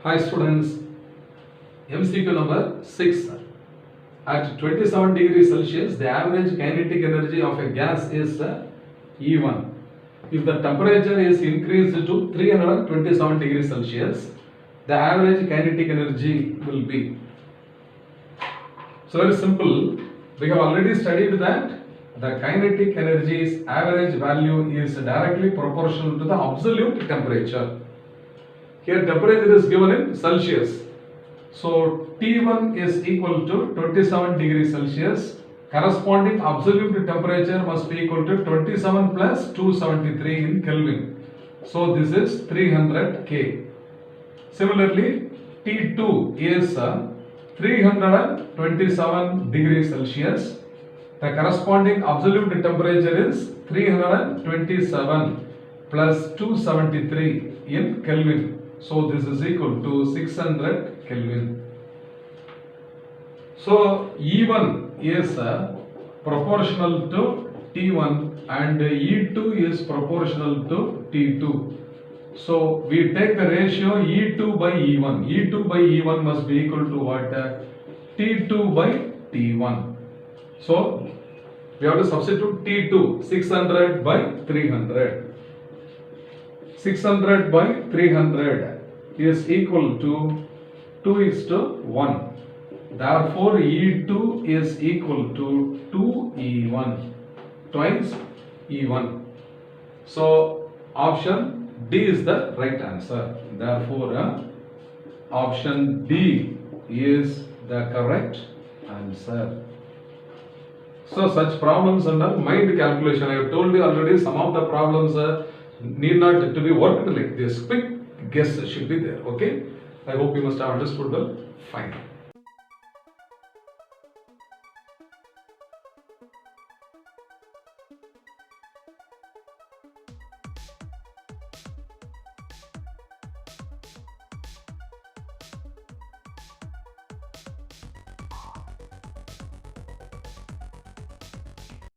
Hi students, MCQ number 6. At 27 degrees Celsius, the average kinetic energy of a gas is E1. If the temperature is increased to 327 degrees Celsius, the average kinetic energy will be. So very simple. We have already studied that the kinetic energy's average value is directly proportional to the absolute temperature. Here temperature is given in Celsius. So T1 is equal to 27 degrees Celsius. Corresponding absolute temperature must be equal to 27 plus 273 in Kelvin. So this is 300 K. Similarly, T2 is 327 degrees Celsius. The corresponding absolute temperature is 327 plus 273 in Kelvin. So this is equal to 600 Kelvin. So E1 is proportional to T1 and E2 is proportional to T2. So we take the ratio E2 by E1. E2 by E1 must be equal to what? T2 by T1. So we have to substitute T2, 600 by 300. 600 by 300 is equal to 2:1. Therefore, E2 is equal to 2E1, twice E1. So, option D is the right answer. Therefore, option D is the correct answer. So, such problems under mind calculation. I have told you already, some of the problems need not to be worked like this. Quick guess should be there. Okay. I hope you must have understood well. Fine.